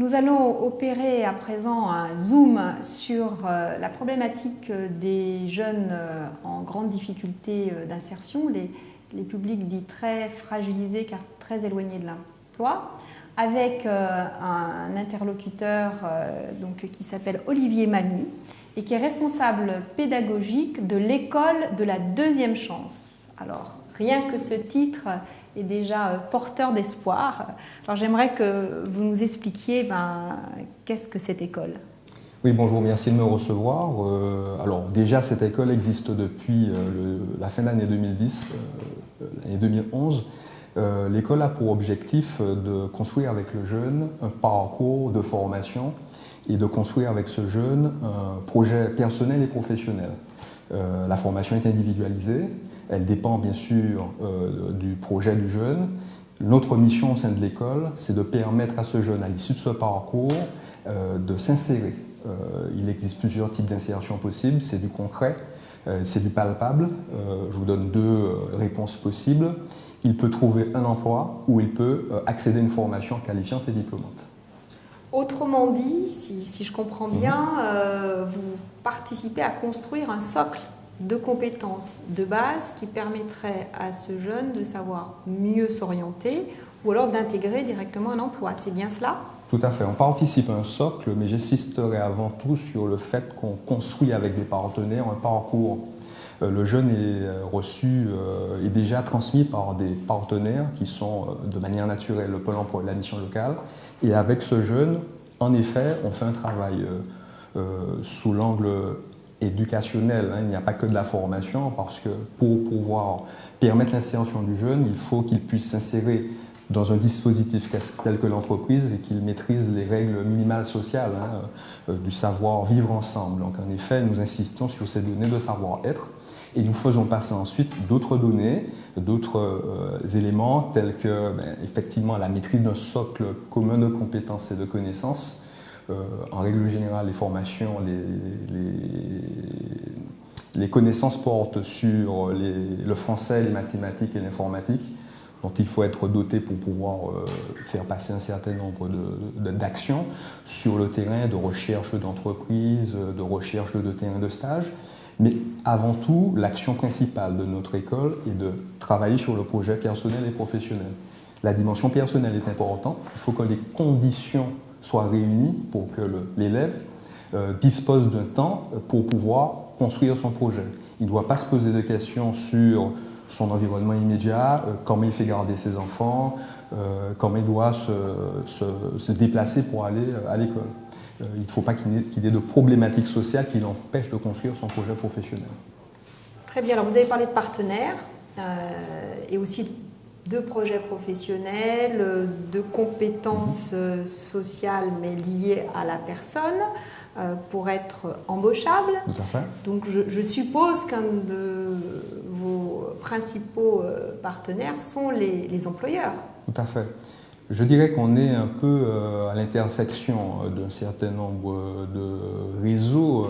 Nous allons opérer à présent un zoom sur la problématique des jeunes en grande difficulté d'insertion, les publics dits très fragilisés car très éloignés de l'emploi, avec un interlocuteur qui s'appelle Olivier Mamy et qui est responsable pédagogique de l'école de la deuxième chance. Alors, rien que ce titre est déjà porteur d'espoir. Alors j'aimerais que vous nous expliquiez qu'est-ce que cette école. Oui, bonjour, merci de me recevoir. Alors déjà, cette école existe depuis la fin de l'année 2010, l'année 2011. L'école a pour objectif de construire avec le jeune un parcours de formation et de construire avec ce jeune un projet personnel et professionnel. La formation est individualisée. Elle dépend bien sûr du projet du jeune. Notre mission au sein de l'école, c'est de permettre à ce jeune, à l'issue de ce parcours, de s'insérer. Il existe plusieurs types d'insertion possibles, c'est du concret, c'est du palpable. Je vous donne deux réponses possibles. Il peut trouver un emploi ou il peut accéder à une formation qualifiante et diplômante. Autrement dit, si je comprends bien, vous participez à construire un socle de compétences de base qui permettraient à ce jeune de savoir mieux s'orienter ou alors d'intégrer directement un emploi. C'est bien cela? Tout à fait. On participe à un socle, mais j'insisterai avant tout sur le fait qu'on construit avec des partenaires un parcours. Le jeune est reçu et déjà transmis par des partenaires qui sont de manière naturelle le Pôle emploi et la mission locale. Et avec ce jeune, en effet, on fait un travail sous l'angle éducationnel. Il n'y a pas que de la formation parce que pour pouvoir permettre l'insertion du jeune, il faut qu'il puisse s'insérer dans un dispositif tel que l'entreprise et qu'il maîtrise les règles minimales sociales du savoir vivre ensemble. Donc en effet, nous insistons sur ces données de savoir-être et nous faisons passer ensuite d'autres données, d'autres éléments tels que effectivement la maîtrise d'un socle commun de compétences et de connaissances. En règle générale, les formations, les connaissances portent sur le français, les mathématiques et l'informatique, dont il faut être doté pour pouvoir faire passer un certain nombre d'actions sur le terrain de recherche d'entreprise, de recherche de terrain de stage. Mais avant tout, l'action principale de notre école est de travailler sur le projet personnel et professionnel. La dimension personnelle est importante. Il faut que les conditions soient réunies pour que l'élève dispose d'un temps pour pouvoir construire son projet. Il ne doit pas se poser de questions sur son environnement immédiat, comment il fait garder ses enfants, comment il doit se déplacer pour aller à l'école. Il ne faut pas qu'il ait de problématiques sociales qui l'empêchent de construire son projet professionnel. Très bien, alors vous avez parlé de partenaires et aussi de projets professionnels, de compétences sociales mais liées à la personne pour être embauchable. Tout à fait. Donc je suppose qu'un de vos principaux partenaires sont les employeurs. Tout à fait. Je dirais qu'on est un peu à l'intersection d'un certain nombre de réseaux.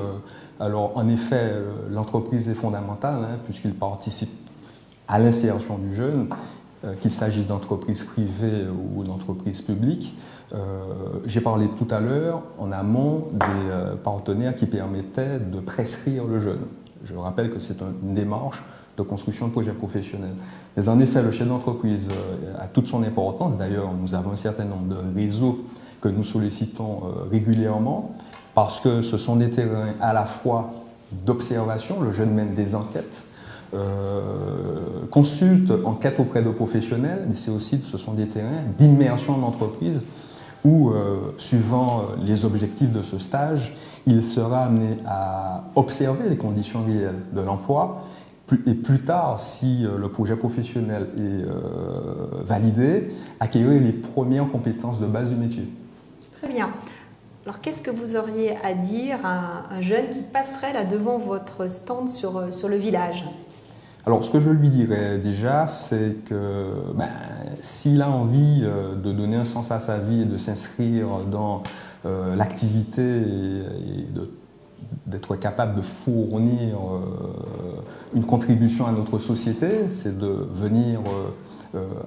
Alors en effet, l'entreprise est fondamentale puisqu'il participe à l'insertion du jeune, qu'il s'agisse d'entreprises privées ou d'entreprises publiques. J'ai parlé tout à l'heure en amont des partenaires qui permettaient de prescrire le jeune. Je rappelle que c'est une démarche de construction de projets professionnels. Mais en effet, le chef d'entreprise a toute son importance. D'ailleurs, nous avons un certain nombre de réseaux que nous sollicitons régulièrement parce que ce sont des terrains à la fois d'observation, le jeune mène des enquêtes, consulte, enquête auprès de professionnels, mais ce sont des terrains d'immersion en entreprise où, suivant les objectifs de ce stage, il sera amené à observer les conditions réelles de l'emploi et plus tard, si le projet professionnel est validé, acquérir les premières compétences de base du métier. Très bien. Alors, qu'est-ce que vous auriez à dire à un jeune qui passerait là devant votre stand sur le village? Alors, ce que je lui dirais déjà, c'est que s'il a envie de donner un sens à sa vie et de s'inscrire dans l'activité et d'être capable de fournir une contribution à notre société, c'est de venir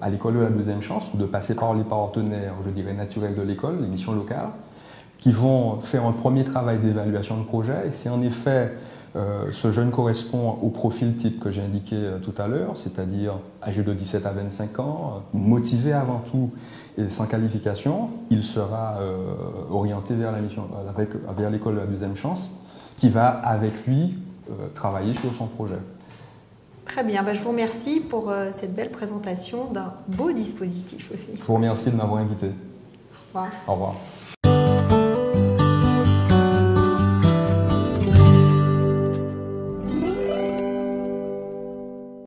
à l'école de la deuxième chance, ou de passer par les partenaires, je dirais, naturels de l'école, les missions locales, qui vont faire un premier travail d'évaluation de projet. Et si en effet ce jeune correspond au profil type que j'ai indiqué tout à l'heure, c'est-à-dire âgé de 17 à 25 ans, motivé avant tout et sans qualification, il sera orienté vers la mission, vers l'école de la deuxième chance, qui va avec lui travailler sur son projet. Très bien, je vous remercie pour cette belle présentation d'un beau dispositif aussi. Je vous remercie de m'avoir invité. Au revoir. Au revoir.